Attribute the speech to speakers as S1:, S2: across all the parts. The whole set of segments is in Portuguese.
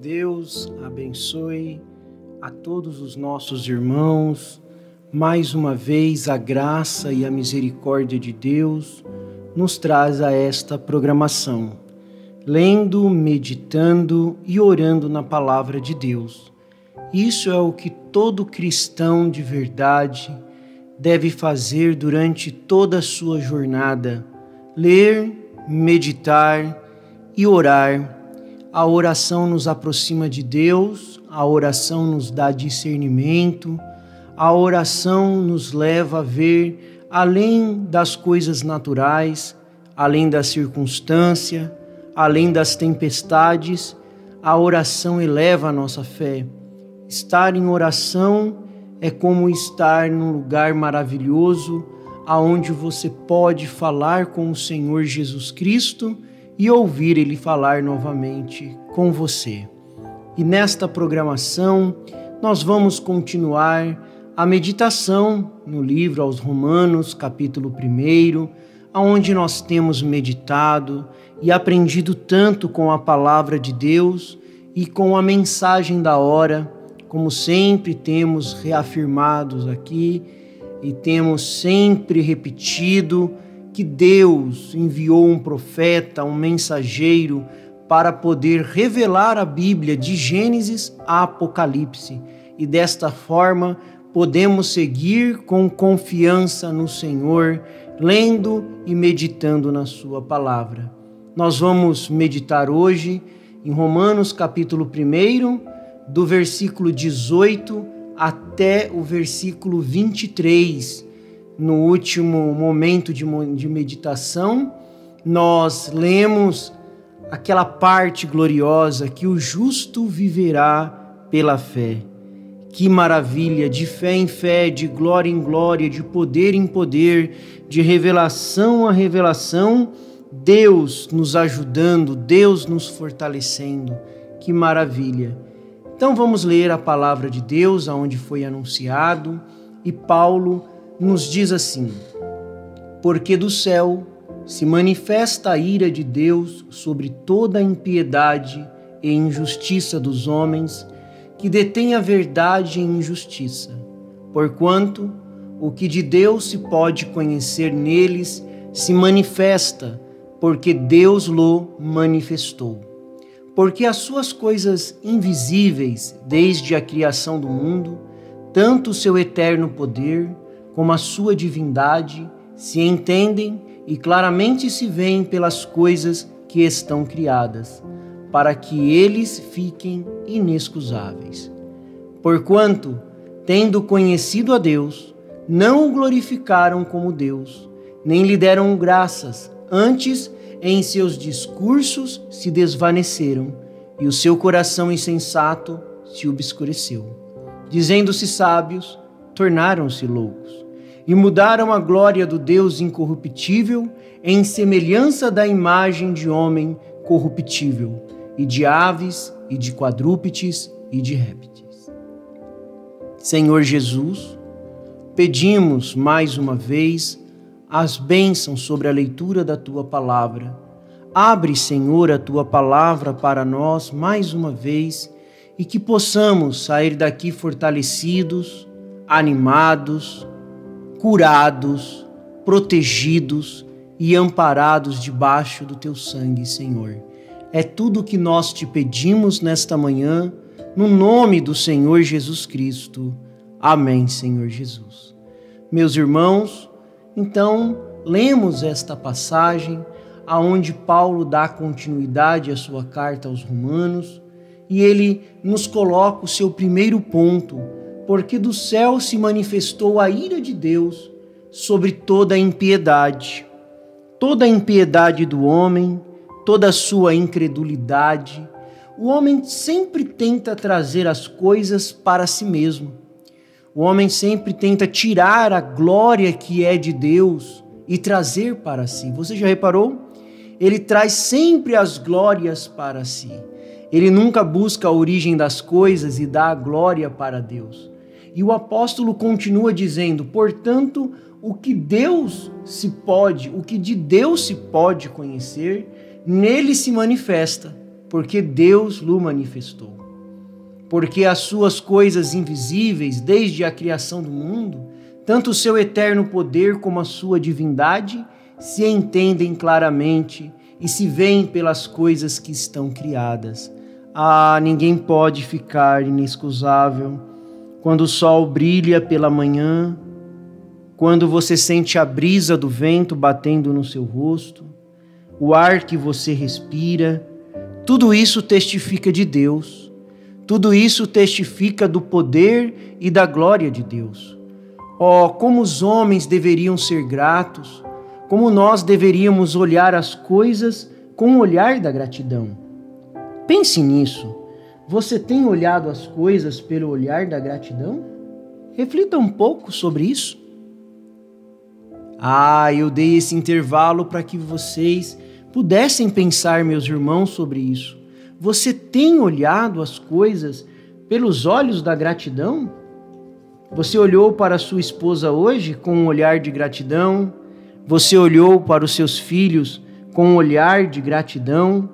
S1: Deus abençoe a todos os nossos irmãos. Mais uma vez, a graça e a misericórdia de Deus nos traz a esta programação, lendo, meditando e orando na palavra de Deus. Isso é o que todo cristão de verdade deve fazer durante toda a sua jornada: ler, meditar e orar. A oração nos aproxima de Deus, a oração nos dá discernimento, a oração nos leva a ver além das coisas naturais, além da circunstância, além das tempestades. A oração eleva a nossa fé. Estar em oração é como estar num lugar maravilhoso, aonde você pode falar com o Senhor Jesus Cristo e ouvir Ele falar novamente com você. E nesta programação, nós vamos continuar a meditação no livro aos Romanos, capítulo 1, onde nós temos meditado e aprendido tanto com a palavra de Deus e com a mensagem da hora, como sempre temos reafirmados aqui e temos sempre repetido que Deus enviou um profeta, um mensageiro, para poder revelar a Bíblia de Gênesis a Apocalipse. E desta forma, podemos seguir com confiança no Senhor, lendo e meditando na sua palavra. Nós vamos meditar hoje em Romanos capítulo 1, do versículo 18 até o versículo 23. No último momento de meditação, nós lemos aquela parte gloriosa que o justo viverá pela fé. Que maravilha! De fé em fé, de glória em glória, de poder em poder, de revelação a revelação, Deus nos ajudando, Deus nos fortalecendo. Que maravilha! Então vamos ler a palavra de Deus, aonde foi anunciado, e Paulo nos diz assim: porque do céu se manifesta a ira de Deus sobre toda a impiedade e injustiça dos homens que detêm a verdade em injustiça, porquanto o que de Deus se pode conhecer neles se manifesta, porque Deus lo manifestou. Porque as suas coisas invisíveis, desde a criação do mundo, tanto o seu eterno poder como a sua divindade, se entendem e claramente se veem pelas coisas que estão criadas, para que eles fiquem inexcusáveis. Porquanto, tendo conhecido a Deus, não o glorificaram como Deus, nem lhe deram graças, antes em seus discursos se desvaneceram, e o seu coração insensato se obscureceu. Dizendo-se sábios, tornaram-se loucos, e mudaram a glória do Deus incorruptível em semelhança da imagem de homem corruptível, e de aves, e de quadrúpedes, e de répteis. Senhor Jesus, pedimos mais uma vez as bênçãos sobre a leitura da Tua palavra. Abre, Senhor, a Tua palavra para nós mais uma vez, e que possamos sair daqui fortalecidos, animados, curados, protegidos e amparados debaixo do Teu sangue, Senhor. É tudo o que nós te pedimos nesta manhã, no nome do Senhor Jesus Cristo. Amém, Senhor Jesus. Meus irmãos, então, lemos esta passagem aonde Paulo dá continuidade à sua carta aos Romanos e ele nos coloca o seu primeiro ponto: porque do céu se manifestou a ira de Deus sobre toda a impiedade do homem, toda a sua incredulidade. O homem sempre tenta trazer as coisas para si mesmo. O homem sempre tenta tirar a glória que é de Deus e trazer para si. Você já reparou? Ele traz sempre as glórias para si. Ele nunca busca a origem das coisas e dá a glória para Deus. E o apóstolo continua dizendo: portanto, o que de Deus se pode conhecer, nele se manifesta. Porque Deus lhe manifestou. Porque as suas coisas invisíveis, desde a criação do mundo, tanto o seu eterno poder como a sua divindade, se entendem claramente e se veem pelas coisas que estão criadas. Ninguém pode ficar inexcusável quando o sol brilha pela manhã, quando você sente a brisa do vento batendo no seu rosto, o ar que você respira, tudo isso testifica de Deus. Tudo isso testifica do poder e da glória de Deus. Como os homens deveriam ser gratos, como nós deveríamos olhar as coisas com o olhar da gratidão. Pense nisso. Você tem olhado as coisas pelo olhar da gratidão? Reflita um pouco sobre isso. Eu dei esse intervalo para que vocês pudessem pensar, meus irmãos, sobre isso. Você tem olhado as coisas pelos olhos da gratidão? Você olhou para sua esposa hoje com um olhar de gratidão? Você olhou para os seus filhos com um olhar de gratidão?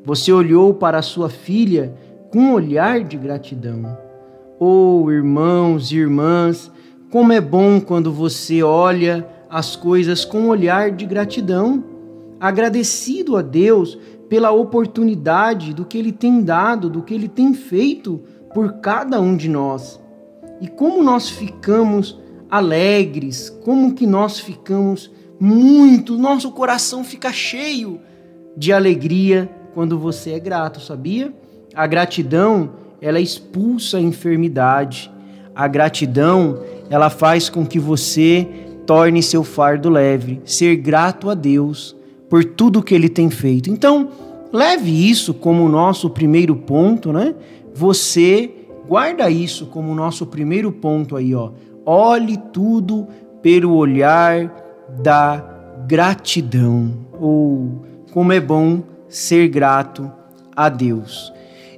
S1: Você olhou para a sua filha com um olhar de gratidão? Irmãos e irmãs, como é bom quando você olha as coisas com um olhar de gratidão, agradecido a Deus pela oportunidade do que Ele tem dado, do que Ele tem feito por cada um de nós. E como nós ficamos alegres, como que nós ficamos nosso coração fica cheio de alegria quando você é grato, sabia? A gratidão, ela expulsa a enfermidade. A gratidão, ela faz com que você torne seu fardo leve, ser grato a Deus por tudo que Ele tem feito. Então, leve isso como nosso primeiro ponto, né? Você guarda isso como nosso primeiro ponto aí, Olhe tudo pelo olhar da gratidão. Como é bom ser grato a Deus.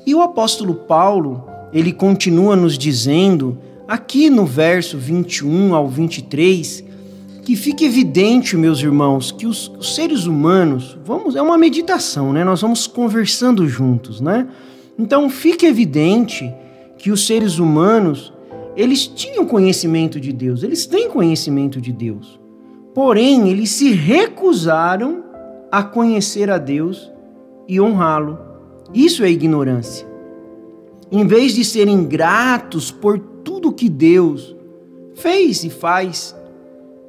S1: E o apóstolo Paulo, ele continua nos dizendo, aqui no verso 21 ao 23, que fique evidente, meus irmãos, que os seres humanos, é uma meditação, né? Nós vamos conversando juntos, né? Então, fique evidente que os seres humanos, eles tinham conhecimento de Deus, eles têm conhecimento de Deus. Porém, eles se recusaram a conhecer a Deus e honrá-lo. Isso é ignorância. Em vez de serem gratos por tudo que Deus fez e faz,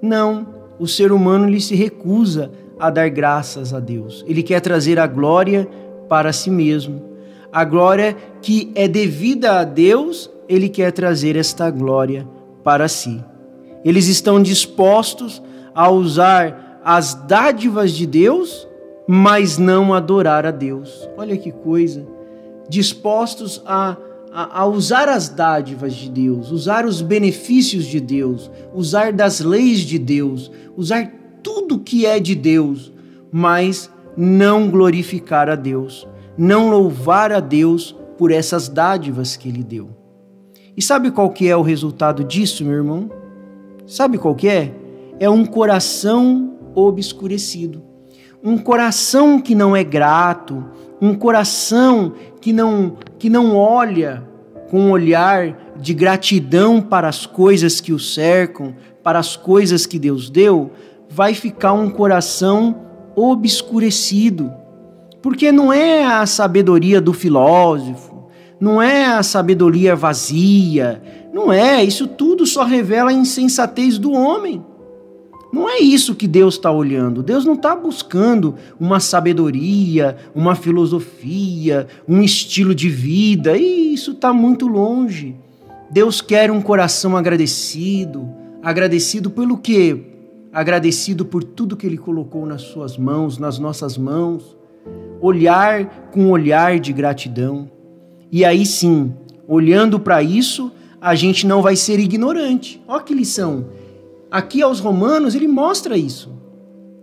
S1: não, o ser humano ele se recusa a dar graças a Deus. Ele quer trazer a glória para si mesmo. A glória que é devida a Deus, ele quer trazer esta glória para si. Eles estão dispostos a usar as dádivas de Deus, mas não adorar a Deus. Olha que coisa. Dispostos a usar as dádivas de Deus, usar os benefícios de Deus, usar das leis de Deus, usar tudo que é de Deus, mas não glorificar a Deus, não louvar a Deus por essas dádivas que Ele deu. E sabe qual que é o resultado disso, meu irmão? Sabe qual que é? É um coração obscurecido, um coração que não é grato, um coração que não olha com um olhar de gratidão para as coisas que o cercam, para as coisas que Deus deu, vai ficar um coração obscurecido. Porque não é a sabedoria do filósofo, não é a sabedoria vazia, não é, isso tudo só revela a insensatez do homem. Não é isso que Deus está olhando. Deus não está buscando uma sabedoria, uma filosofia, um estilo de vida. E isso está muito longe. Deus quer um coração agradecido. Agradecido pelo quê? Agradecido por tudo que Ele colocou nas suas mãos, nas nossas mãos. Olhar com um olhar de gratidão. E aí sim, olhando para isso, a gente não vai ser ignorante. Olha que lição. Aqui aos Romanos ele mostra isso.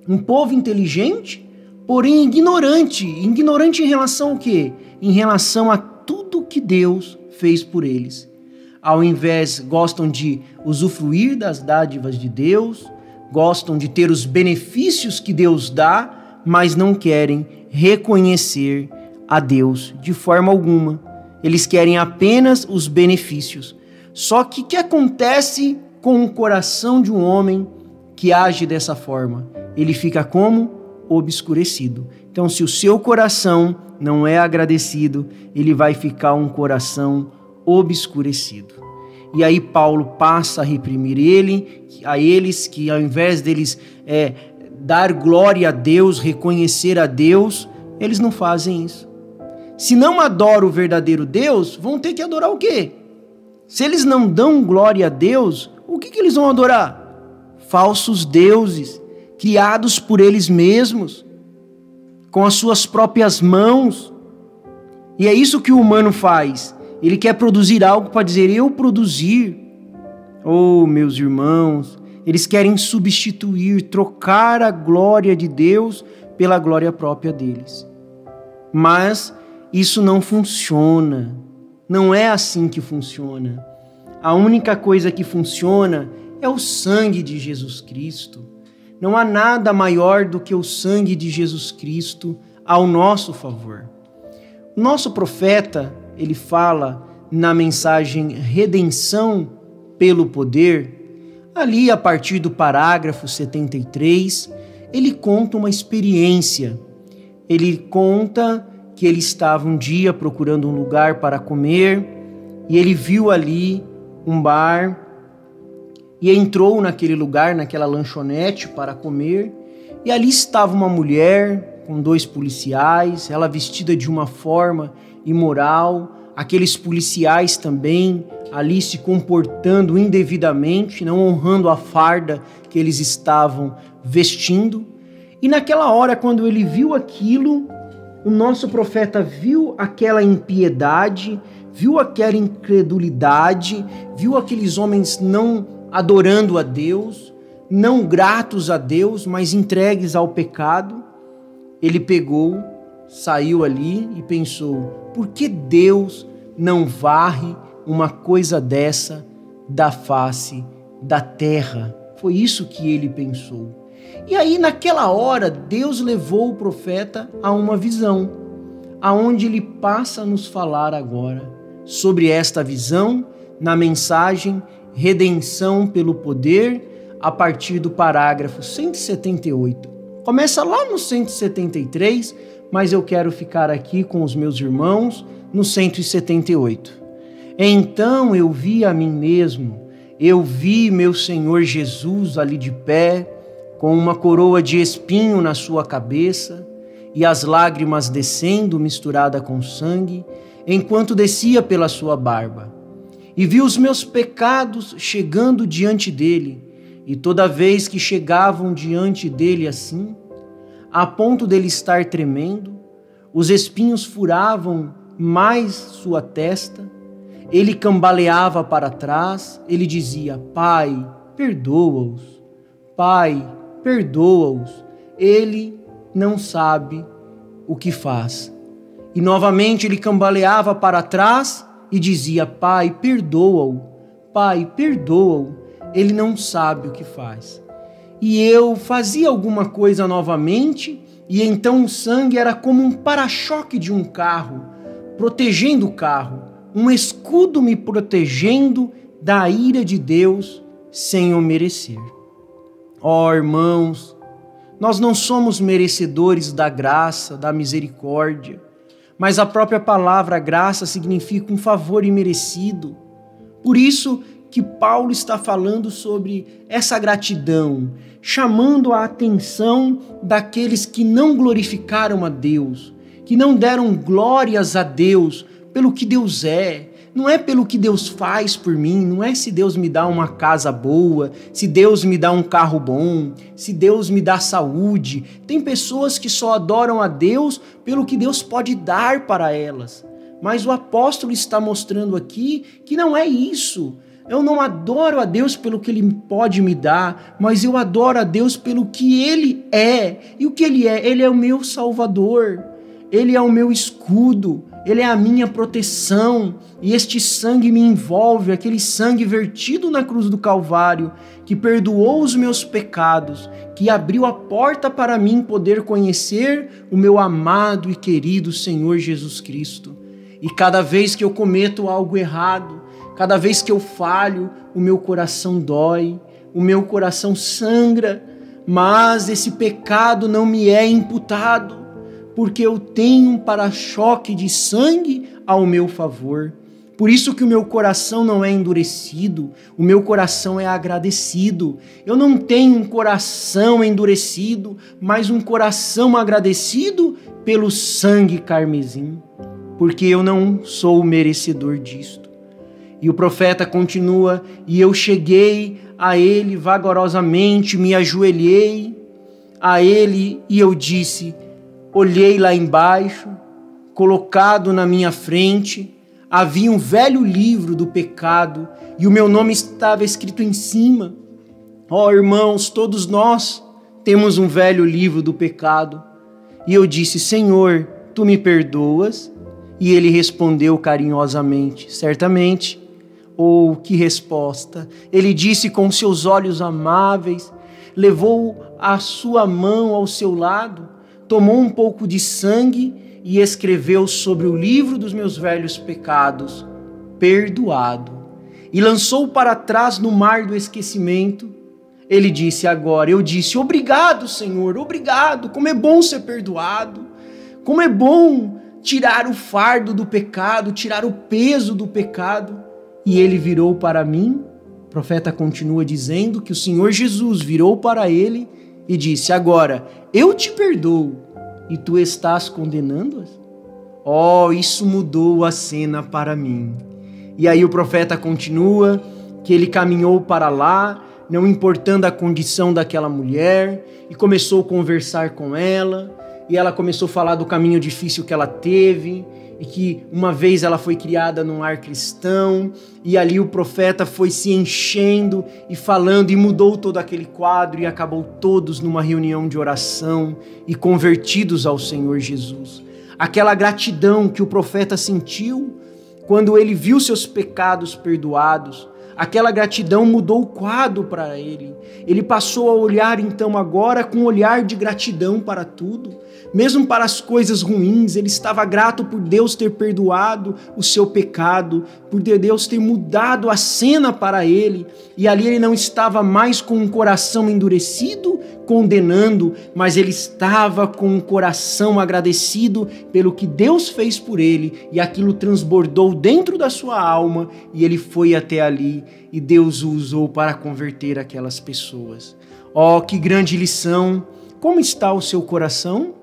S1: Um povo inteligente, porém ignorante. Ignorante em relação ao quê? Em relação a tudo que Deus fez por eles. Ao invés, gostam de usufruir das dádivas de Deus, gostam de ter os benefícios que Deus dá, mas não querem reconhecer a Deus, de forma alguma. Eles querem apenas os benefícios. Só que o que acontece com o coração de um homem que age dessa forma? Ele fica como? Obscurecido. Então, se o seu coração não é agradecido, ele vai ficar um coração obscurecido. E aí Paulo passa a reprimir eles que ao invés deles dar glória a Deus, reconhecer a Deus, eles não fazem isso. Se não adoram o verdadeiro Deus, vão ter que adorar o quê? Se eles não dão glória a Deus, o que eles vão adorar? Falsos deuses, criados por eles mesmos, com as suas próprias mãos. E é isso que o humano faz. Ele quer produzir algo para dizer, eu produzir. Oh, meus irmãos, eles querem substituir, trocar a glória de Deus pela glória própria deles. Mas isso não funciona. Não é assim que funciona. A única coisa que funciona é o sangue de Jesus Cristo. Não há nada maior do que o sangue de Jesus Cristo ao nosso favor. O nosso profeta, ele fala na mensagem Redenção pelo Poder, ali a partir do parágrafo 73, ele conta uma experiência. Ele conta que ele estava um dia procurando um lugar para comer e ele viu ali um bar e entrou naquele lugar, naquela lanchonete para comer, e ali estava uma mulher com 2 policiais, ela vestida de uma forma imoral, aqueles policiais também ali se comportando indevidamente, não honrando a farda que eles estavam vestindo. E naquela hora, quando ele viu aquilo, o nosso profeta viu aquela impiedade, viu aquela incredulidade, viu aqueles homens não adorando a Deus, não gratos a Deus, mas entregues ao pecado. Ele pegou, saiu ali e pensou, por que Deus não varre uma coisa dessa da face da terra? Foi isso que ele pensou. E aí, naquela hora, Deus levou o profeta a uma visão, aonde ele passa a nos falar agora sobre esta visão na mensagem Redenção pelo Poder, a partir do parágrafo 178. Começa lá no 173, mas eu quero ficar aqui com os meus irmãos no 178. Então eu vi a mim mesmo, eu vi meu Senhor Jesus ali de pé, com uma coroa de espinho na sua cabeça e as lágrimas descendo misturada com sangue, enquanto descia pela sua barba. E vi os meus pecados chegando diante dele, e toda vez que chegavam diante dele assim, a ponto dele estar tremendo, os espinhos furavam mais sua testa, ele cambaleava para trás, ele dizia, Pai, perdoa-os, Pai, perdoa-os, ele não sabe o que faz. E novamente ele cambaleava para trás e dizia, Pai, perdoa-o, Pai, perdoa-o, ele não sabe o que faz. E eu fazia alguma coisa novamente, e então o sangue era como um para-choque de um carro, protegendo o carro, um escudo me protegendo da ira de Deus sem eu merecer. Ó irmãos, nós não somos merecedores da graça, da misericórdia, mas a própria palavra graça significa um favor imerecido. Por isso que Paulo está falando sobre essa gratidão, chamando a atenção daqueles que não glorificaram a Deus, que não deram glórias a Deus pelo que Deus é. Não é pelo que Deus faz por mim, não é se Deus me dá uma casa boa, se Deus me dá um carro bom, se Deus me dá saúde. Tem pessoas que só adoram a Deus pelo que Deus pode dar para elas. Mas o apóstolo está mostrando aqui que não é isso. Eu não adoro a Deus pelo que Ele pode me dar, mas eu adoro a Deus pelo que Ele é. E o que Ele é? Ele é o meu Salvador, Ele é o meu escudo, Ele é a minha proteção, e este sangue me envolve, aquele sangue vertido na cruz do Calvário, que perdoou os meus pecados, que abriu a porta para mim poder conhecer o meu amado e querido Senhor Jesus Cristo. E cada vez que eu cometo algo errado, cada vez que eu falho, o meu coração dói, o meu coração sangra, mas esse pecado não me é imputado, porque eu tenho um para-choque de sangue ao meu favor. Por isso que o meu coração não é endurecido, o meu coração é agradecido. Eu não tenho um coração endurecido, mas um coração agradecido pelo sangue carmesim, porque eu não sou merecedor disto. E o profeta continua: e eu cheguei a ele vagarosamente, me ajoelhei a ele e eu disse, olhei lá embaixo, colocado na minha frente, havia um velho livro do pecado e o meu nome estava escrito em cima. Ó irmãos, todos nós temos um velho livro do pecado. E eu disse, Senhor, tu me perdoas? E ele respondeu carinhosamente, certamente. Oh, que resposta! Ele disse com seus olhos amáveis, levou a sua mão ao seu lado, tomou um pouco de sangue e escreveu sobre o livro dos meus velhos pecados, perdoado. E lançou para trás no mar do esquecimento. Ele disse agora, eu disse, obrigado, Senhor, obrigado, como é bom ser perdoado, como é bom tirar o fardo do pecado, tirar o peso do pecado. E ele virou para mim, o profeta continua dizendo que o Senhor Jesus virou para ele e disse, agora, eu te perdoo e tu estás condenando-as? Oh, isso mudou a cena para mim. E aí o profeta continua que ele caminhou para lá, não importando a condição daquela mulher, e começou a conversar com ela, e ela começou a falar do caminho difícil que ela teve, e que uma vez ela foi criada num lar cristão, e ali o profeta foi se enchendo e falando, e mudou todo aquele quadro, e acabou todos numa reunião de oração, e convertidos ao Senhor Jesus. Aquela gratidão que o profeta sentiu, quando ele viu seus pecados perdoados, aquela gratidão mudou o quadro para ele. Ele passou a olhar então agora com um olhar de gratidão para tudo. Mesmo para as coisas ruins, ele estava grato por Deus ter perdoado o seu pecado, por Deus ter mudado a cena para ele. E ali ele não estava mais com um coração endurecido, condenando, mas ele estava com um coração agradecido pelo que Deus fez por ele. E aquilo transbordou dentro da sua alma e ele foi até ali e Deus o usou para converter aquelas pessoas. Oh, que grande lição! Como está o seu coração?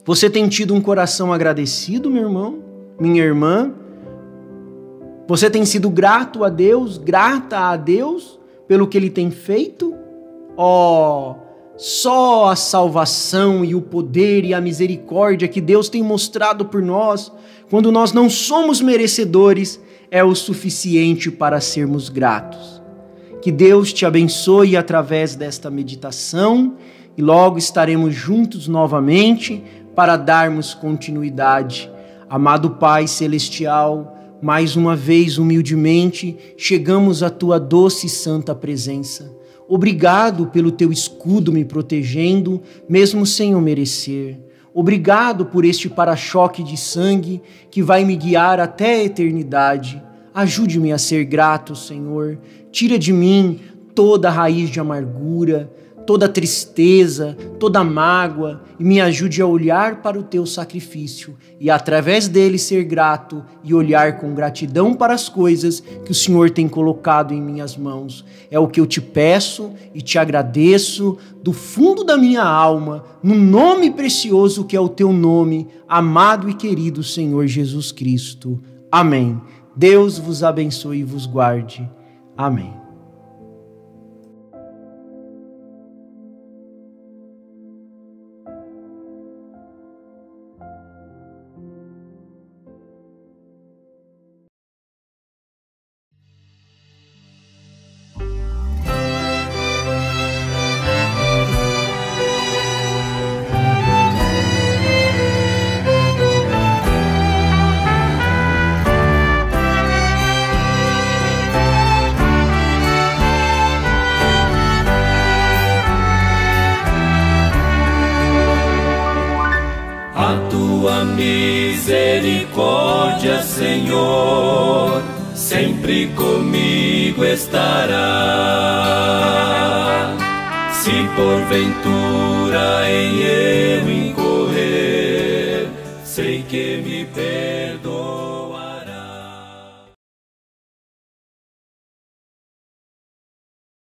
S1: Você tem tido um coração agradecido, meu irmão, minha irmã? Você tem sido grato a Deus, grata a Deus pelo que Ele tem feito? Oh, só a salvação e o poder e a misericórdia que Deus tem mostrado por nós, quando nós não somos merecedores, é o suficiente para sermos gratos. Que Deus te abençoe através desta meditação e logo estaremos juntos novamente para darmos continuidade. Amado Pai Celestial, mais uma vez, humildemente, chegamos à Tua doce e santa presença. Obrigado pelo Teu escudo me protegendo, mesmo sem eu merecer. Obrigado por este para-choque de sangue que vai me guiar até a eternidade. Ajude-me a ser grato, Senhor. Tira de mim toda a raiz de amargura, toda tristeza, toda mágoa, e me ajude a olhar para o Teu sacrifício e através dele ser grato e olhar com gratidão para as coisas que o Senhor tem colocado em minhas mãos. É o que eu te peço e te agradeço do fundo da minha alma, no nome precioso que é o Teu nome, amado e querido Senhor Jesus Cristo. Amém. Deus vos abençoe e vos guarde. Amém.
S2: misericórdia, Senhor, sempre comigo estará. Se porventura em eu incorrer, sei que me